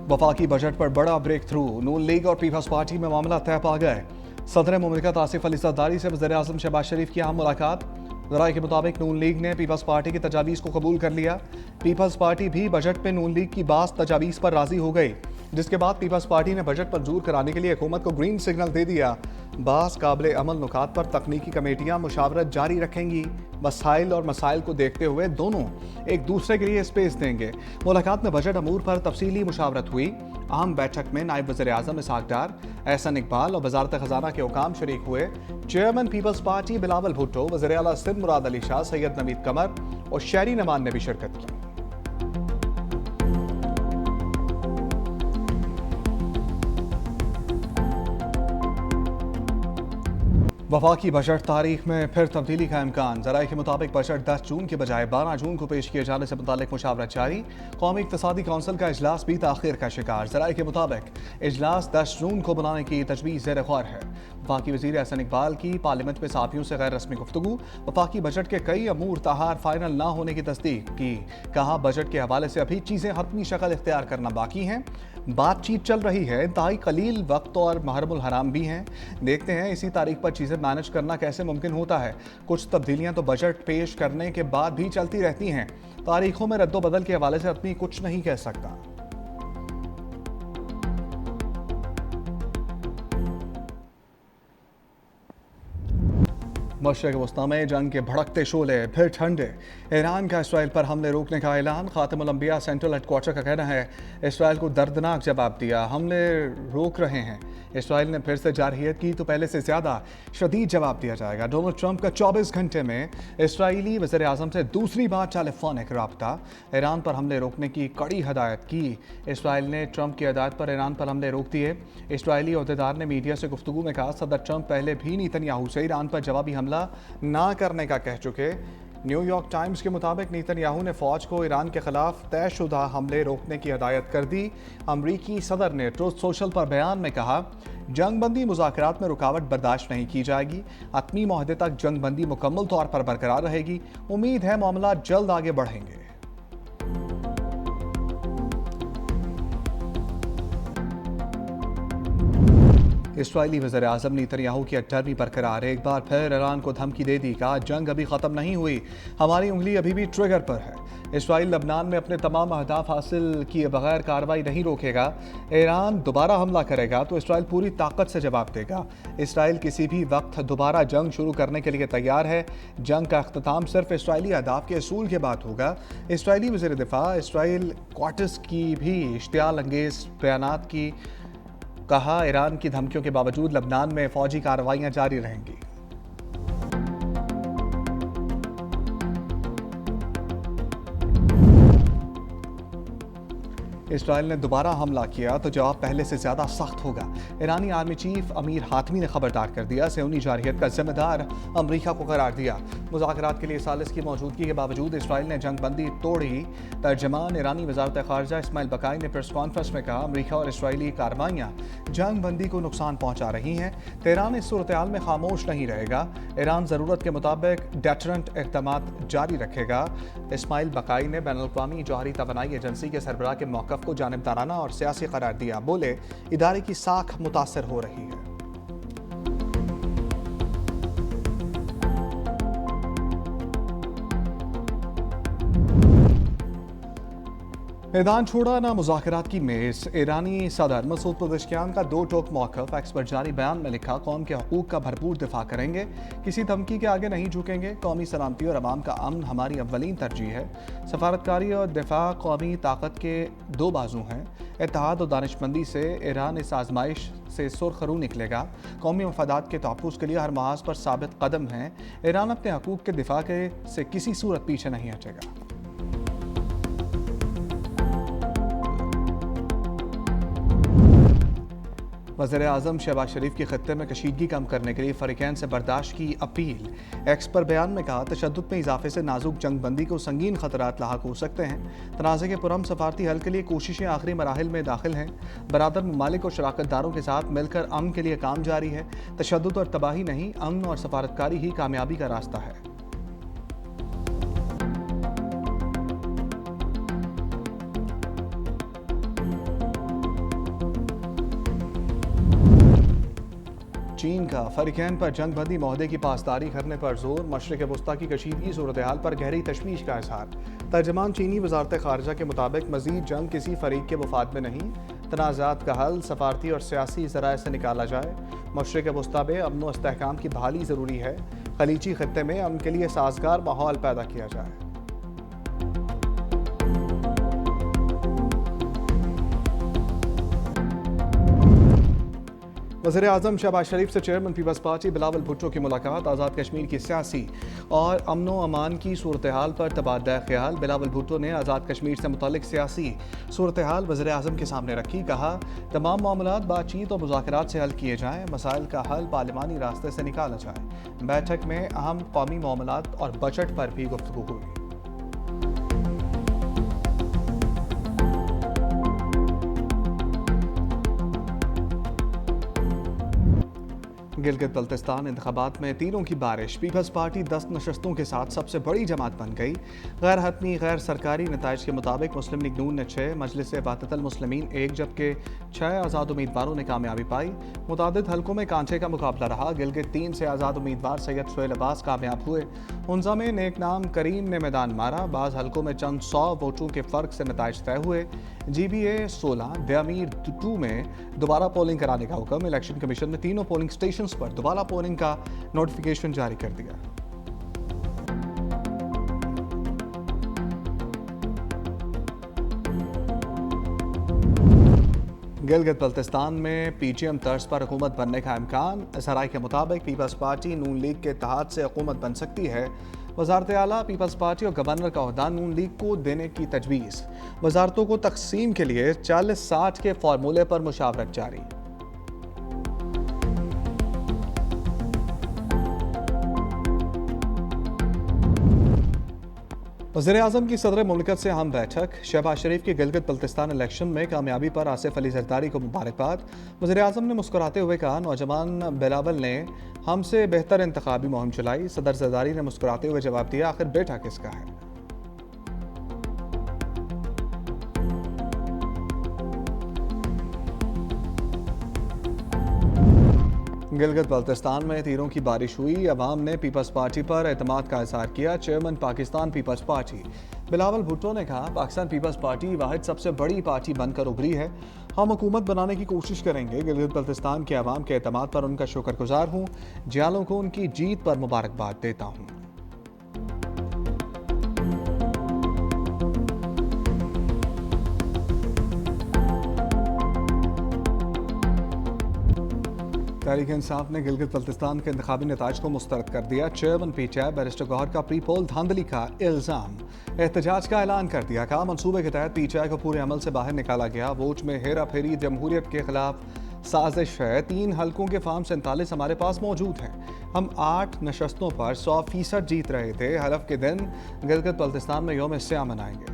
वफाकी बजट पर बड़ा ब्रेक थ्रू, नून लीग और पीपल्स पार्टी में मामला तय पा गए। सदर मुमलिकत आसिफ अली जरदारी से वज़ीर आज़म शहबाज शरीफ की अहम मुलाकात। ज़राए के मुताबिक नून लीग ने पीपल्स पार्टी की तजावीज़ को कबूल कर लिया। पीपल्स पार्टी भी बजट में नून लीग की बास तजावीज़ पर राजी हो गई, जिसके बाद पीपल्स पार्टी ने बजट मंजूर कराने के लिए हुकूमत को ग्रीन सिग्नल दे दिया। बास काबिल अमल नुकात पर तकनीकी कमेटियाँ मुशावरत जारी रखेंगी। मसाइल और मसाइल को देखते हुए दोनों एक दूसरे के लिए स्पेस देंगे। मुलाकात में बजट अमूर पर तफसीली मुशावरत हुई। अहम बैठक में नायब वज़ीर आज़म इसहाक डार, एहसन इकबाल और वज़ारत ख़ज़ाना के हुकाम शरीक हुए। Chairman People's party Bilawal Bhutto, वज़ीर आला सिंध मुराद अली शाह, सैयद नवीद कमर और शहरी नमान ने भी शिरकत की। वफाकी बजट तारीख में फिर तब्दीली का इम्कान। ज़राए के मुताबिक बजट 10 जून के बजाय 12 जून को पेश किए जाने से मुतालिक मुशावरत जारी। कौमी इक़्तिसादी कौंसिल का इजलास भी ताख़ीर का शिकार। ज़राए के मुताबिक इजलास 10 जून को बुलाने की तजवीज़ ज़ेर गौर है। वफाकी वज़ीर एहसन इकबाल की पार्लियामेंट में साथियों से गैर रस्मी गुफ्तगू। वफाकी बजट के कई अमूर ताहार फाइनल ना होने की तस्दीक की। कहा बजट के हवाले से अभी चीज़ें हतमी शक्ल इख्तियार करना बाकी हैं। बातचीत चल रही है, इंतहाई कलील वक्त और महरमुल हराम भी हैं। देखते हैं इसी तारीख पर चीज़ें मैनेज करना कैसे मुमकिन होता है। कुछ तब्दीलियां तो बजट पेश करने के बाद भी चलती रहती हैं। तारीखों में रद्दोबदल के हवाले से आदमी कुछ नहीं कह सकता। मशरक़ वस्ता में जंग के भड़कते शोले फिर ठंडे। ईरान का इसराइल पर हमले रोकने का ऐलान। खातिमुल अंबिया सेंट्रल हेडक्वार्टर का कहना है इसराइल को दर्दनाक जवाब दिया, हमले रोक रहे हैं। इसराइल ने फिर से जारहियत की तो पहले से ज़्यादा शदीद जवाब दिया जाएगा। डोनाल्ड ट्रंप का 24 घंटे में इसराइली वज़ीर आज़म से दूसरी बार टेलीफोनिक रब्ता। ईरान पर हमले रोकने की कड़ी हदायत की। इसराइल ने ट्रंप की हदायत पर ईरान पर हमले रोक दिए। इसराइली अहदेदार ने मीडिया से गुफ्तगू में कहा सदर ट्रंप पहले भी नेतन्याहू से ईरान पर जवाबी हमला ना करने का कह चुके। न्यूयॉर्क टाइम्स के मुताबिक नेतन्याहू ने फौज को ईरान के खिलाफ तयशुदा हमले रोकने की हदायत कर दी। अमरीकी सदर ने ट्रूथ सोशल पर बयान में कहा जंग बंदी मुज़ाकरात में रुकावट बर्दाश्त नहीं की जाएगी। हतमी मुआहदे तक जंग बंदी मुकम्मल तौर पर बरकरार रहेगी। उम्मीद है मामला जल्द आगे बढ़ेंगे। इसराइली वज़ीर आज़म नेतन्याहू की अट्टरमी बरकरार। एक बार फिर ईरान को धमकी दे दी, कहा जंग अभी ख़त्म नहीं हुई, हमारी उंगली अभी भी ट्रिगर पर है। इसराइल लबनान में अपने तमाम अहदाफ हासिल किए बगैर कार्रवाई नहीं रोकेगा। ईरान दोबारा हमला करेगा तो इसराइल पूरी ताकत से जवाब देगा। इसराइल किसी भी वक्त दोबारा जंग शुरू करने के लिए तैयार है। जंग का अख्ताम सिर्फ इसराइली अहदाफ के असूल के बाद होगा। इसराइली वज़ीर दिफा इसराइल क्वार्टर्स की भी इश्तियाल अंगेज बयानात की। कहा ईरान की धमकियों के बावजूद लबनान में फौजी कार्रवाइयां जारी रहेंगी। इसराइल ने दोबारा हमला किया तो जवाब पहले से ज़्यादा सख्त होगा। ईरानी आर्मी चीफ अमीर हातमी ने खबरदार कर दिया। सेऊनी जारहियत का जिम्मेदार अमरीका को करार दिया। मुज़ाकरात के लिए सालिस की मौजूदगी के बावजूद इसराइल ने जंग बंदी तोड़ी। तर्जमान ईरानी वज़ारत ख़ारजा इस्माइल बकाई ने प्रेस कॉन्फ्रेंस में कहा अमरीका और इसराइली कार्रवाइयाँ जंग बंदी को नुकसान पहुँचा रही हैं। तेहरान इस सूरत हाल में खामोश नहीं रहेगा। ईरान ज़रूरत के मुताबिक डेटरेंट इक़दामात जारी रखेगा। इस्माइल बकाई ने बैनुल-अक़वामी जौहरी तवानाई एजेंसी के सरबराह के मौक़िफ़ को जानिबदाराना और सियासी करार दिया। बोले इदारे की साख मुतासर हो रही है। मैदान छोड़ा ना मुज़ाकरात की मेज़। ईरानी सदर मसूद पज़ेश्कियान का दो टोक मौक़िफ़। एक्स पर जारी बयान में लिखा कौम के हकूक़ का भरपूर दिफा करेंगे, किसी धमकी के आगे नहीं झुकेंगे। कौमी सलामती और अवाम का अमन हमारी अव्वलीन तरजीह है। सफारतकारी और दिफा कौमी ताकत के दो बाजू हैं। इत्तेहाद और दानिशमंदी से ईरान इस आजमाइश से सुरखरू निकलेगा। कौमी मफादात के तहफ़्फ़ुज़ के लिए हर महाज पर साबित कदम है। ईरान अपने हकूक़ के दिफा से किसी सूरत पीछे नहीं हटेगा। वज़ीर आज़म शहबाज शरीफ के खत्ते में कशीदगी कम करने के लिए फ़रीक़ैन से बर्दाश्त की अपील। एक्स पर बयान में कहा तशद्दुद में इजाफे से नाजुक जंग बंदी को संगीन ख़तरात लाहक हो सकते हैं। तनाज़े के पुरअमन सफारती हल के लिए कोशिशें आखिरी मराहिल में दाखिल हैं। बरादर ममालिक और शराकतदारों के साथ मिलकर अमन के लिए काम जारी है। तशद्दुद और तबाही नहीं, अमन और सफारतकारी ही कामयाबी का रास्ता है। चीन का फ़रीक़ैन पर जंग बंदी माहदे की पासदारी करने पर जोर, मशरिक़ वस्ता की कशीदगी सूरत हाल पर गहरी तशवीश का इजहार। तर्जमान चीनी वजारत ख़ारजा के मुताबिक मज़ीद जंग किसी फ़रीक के वफाद में नहीं, तनाज़ात का हल सफारती और सियासी ज़राए से निकाला जाए। मशरिक़ वस्ता में अमन व इस्तेहकाम की बहाली ज़रूरी है। खलीजी खत्ते में अमन के लिए साजगार माहौल पैदा किया जाए। वज़ीर आज़म शहबाज शरीफ से chairman People's party Bilawal Bhutto की मुलाकात। आज़ाद कश्मीर की सियासी और अमन व अमान की सूरत हाल पर तबादला ख्याल। बिलावल भुट्टो ने आज़ाद कश्मीर से मुतल्लिक सियासी सूरत हाल वज़ीर आज़म के सामने रखी। कहा, तमाम मामलात बातचीत और मुज़ाकरात से हल किए जाएँ, मसाइल का हल पार्लिमानी रास्ते से निकाला जाए। बैठक में अहम कौमी मामलात और बजट पर भी गुफ्तगू हुई। गिलगित बल्तिस्तान इंतखाबात में तीरों की बारिश। पीपल्स पार्टी 10 नशस्तों के साथ सबसे बड़ी जमात बन गई। गैर हतमी गैर सरकारी नताइज के मुताबिक मुस्लिम लीग नून ने 6, मजलिस वहदतुल मुस्लिमीन 1 जबकि 6 आज़ाद उम्मीदवारों ने कामयाबी पाई। मुतादिद हलकों में कांचे का मुकाबला रहा। गिलगित 3 से आज़ाद उम्मीदवार सैयद सुहेल अब्बास कामयाब हुए। हुंजा में नेकनाम करीम ने मैदान मारा। बाज़ हलकों में चंद 100 वोटों के फ़र्क से नताइज तय हुए। GBA 16 दयामीर 2 में दोबारा पोलिंग कराने का हुक्म। इलेक्शन कमीशन ने तीनों पोलिंग स्टेशन पर दोबारा पोलिंग का नोटिफिकेशन जारी कर दिया। गिलगित बल्तिस्तान में PGM तर्ज पर हुकूमत बनने का इम्कान। SRI के मुताबिक पीपल्स पार्टी नून लीग के इत्तेहाद से हुकूमत बन सकती है। वजारत आला पीपल्स पार्टी और गवर्नर का ओहदा नून लीग को देने की तजवीज़। वजारतों को तकसीम के लिए 40-60 के फार्मूले पर मुशावरत जारी। वज़ीर आज़म की सदर मुमलिकत से अहम बैठक। शहबाज शरीफ के गिलगित बल्तिस्तान इलेक्शन में कामयाबी पर आसिफ अली जरदारी को मुबारकबाद। वज़ीर आज़म ने मुस्कुराते हुए कहा, नौजवान बिलावल ने हमसे बेहतर इंतखाबी मुहिम चलाई। सदर जरदारी ने मुस्कुराते हुए जवाब दिया, आखिर बेटा किसका है। गिलगित बल्तिस्तान में तीरों की बारिश हुई। अवाम ने पीपल्स पार्टी पर एतमाद का इजहार किया। Chairman Pakistan People's party Bilawal Bhutto ने कहा, पाकिस्तान पीपल्स पार्टी वाहिद सबसे बड़ी पार्टी बनकर उभरी है। हम हुकूमत बनाने की कोशिश करेंगे। गिलगित बल्तिस्तान के अवाम के एतमाद पर उनका शुक्रगुजार हूँ। जियालों को उनकी जीत पर मुबारकबाद देता हूँ। तहरीक इंसाफ ने गिलगित बल्तिस्तान के इंतखाबी नताइज को मुस्तरद कर दिया। चेयरमैन PTI बैरिस्टर गौहर का प्री पोल धांधली का इल्ज़ाम। एहतजाज का ऐलान कर दिया। कहा, मनसूबे के तहत PTI को पूरे अमल से बाहर निकाला गया। वोट में हेरा फेरी जमहूरियत के खिलाफ साजिश है। 3 हलकों के फार्म 47 हमारे पास मौजूद हैं। हम 8 नशस्तों पर 100% जीत रहे थे। हलफ के दिन गिलगित बल्तिस्तान में यौम स्याह मनाएंगे।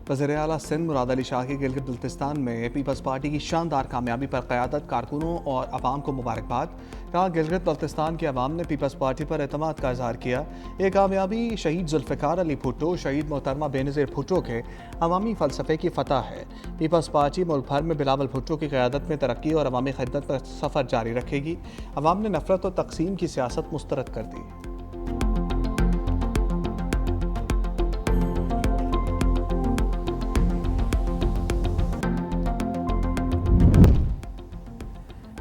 वज़ीर आला सिंध मुराद अली शाह की गिलगित बल्तिस्तान में पीपल्स पार्टी की शानदार कामयाबी पर क़यादत, कारकुनों और अवाम को मुबारकबाद। कहा, गिलगित बल्तिस्तान के अवाम ने पीपल्स पार्टी पर एतमाद का इजहार किया। ये कामयाबी शहीद जुल्फ़िकार अली भुट्टो, शहीद मोहतरमा बेनज़ीर भुट्टो के अवामी फ़लसफ़े की फ़तह है। पीपल्स पार्टी मुल्क भर में बिलावल भुट्टो की क़यादत में तरक्की और अवामी खिदमत का सफ़र जारी रखेगी। अवाम ने नफ़रत और तकसीम की सियासत मुस्तरद कर दी।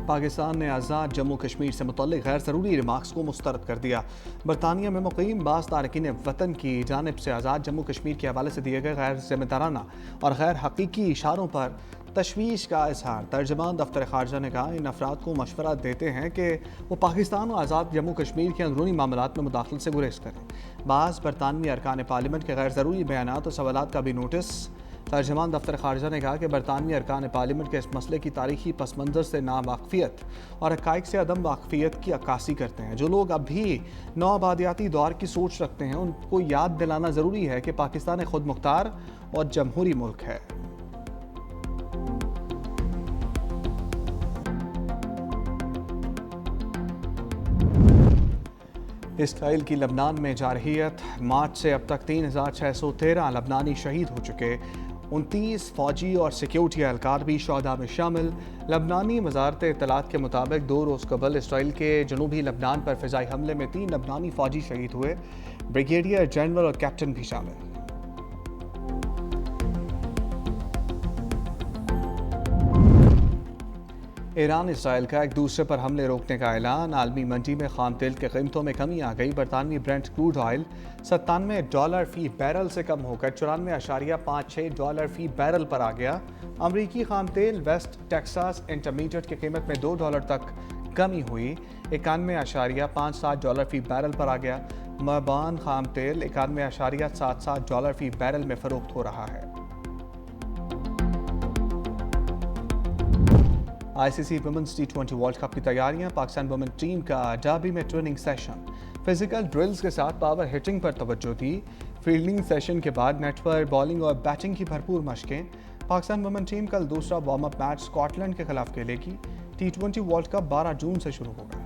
पाकिस्तान ने आज़ाद जम्मू कश्मीर से मुतल्लिक़ गैर ज़रूरी रिमार्क्स को मुस्तरद कर दिया। बरतानिया में मुक़ीम बाज़ तारकीन वतन की जानिब से आज़ाद जम्मू कश्मीर के हवाले से दिए गए गैर ज़िम्मेदाराना और गैर हकीकी इशारों पर तशवीश का इजहार। तर्जमान दफ्तर ख़ारजा ने कहा, इन अफराद को मशवरा देते हैं कि वो पाकिस्तान और आज़ाद जम्मू कश्मीर के अंदरूनी मामलात में मुदाखलत से गुरेज करें। बाज़ बरतानवी अरकान पार्लियामेंट के गैर ज़रूरी बयानात और सवालात का भी नोटिस। तर्जमान दफ्तर ख़ारजा ने कहा कि बरतानवी अरकान पार्लियामेंट के इस मसले की तारीखी पस मंज़र से नावाकफ़ियत और हक़ाइक़ से अदम वाकफ़ियत की अक्कासी करते हैं। जो लोग अब भी नौआबादियाती दौर की सोच रखते हैं, उनको याद दिलाना ज़रूरी है कि पाकिस्तान एक खुद मुख्तार और जमहूरी मुल्क है। इसराइल की लबनान में जारहियत। मार्च से अब तक 3,613 लबनानी शहीद हो चुके। 29 फौजी और सिक्योरिटी एहलकार भी शहदा में शामिल। लबनानी वजारत इत्तलात के मुताबिक 2 रोज़ कबल इसराइल के जनूबी लबनान पर फ़िज़ाई हमले में 3 लबनानी फौजी शहीद हुए। ब्रिगेडियर जनरल और कैप्टन भी शामिल। ईरान इसराइल का एक दूसरे पर हमले रोकने का ऐलान। आलमी मंडी में खाम तेल के कीमतों में कमी आ गई। बरतानवी ब्रेंट क्रूड ऑयल $97 फी बैरल से कम होकर $94.56 फी बैरल पर आ गया। अमरीकी खाम तेल वेस्ट टेक्सास इंटरमीडिएट की कीमत में $2 तक कमी हुई, $91.57 फी बैरल पर आ गया। मरबान खाम तेल $91.77 फी बैरल में फरोख्त हो रहा है। ICC women's T20 world cup की तैयारियां। पाकिस्तान वुमेन टीम का डर्बी में ट्रेनिंग सेशन। फिजिकल ड्रिल्स के साथ पावर हिटिंग पर तवज्जो दी। फील्डिंग सेशन के बाद नेट पर बॉलिंग और बैटिंग की भरपूर मशकें। पाकिस्तान वुमेन टीम कल दूसरा वार्म अप मैच स्कॉटलैंड के खिलाफ खेलेगी। T20 वर्ल्ड कप 12 जून से शुरू होगा।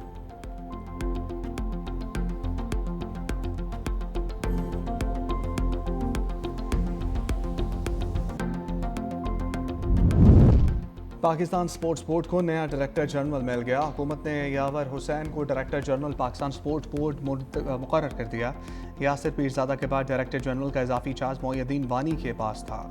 पाकिस्तान स्पोर्ट्स बोर्ड को नया डायरेक्टर जनरल मिल गया। हुकूमत ने यावर हुसैन को director general Pakistan sports board मुकर्रर कर दिया। यासिर पीरजादा के बाद डायरेक्टर जनरल का इजाफी चार्ज मोइनुद्दीन वानी के पास था।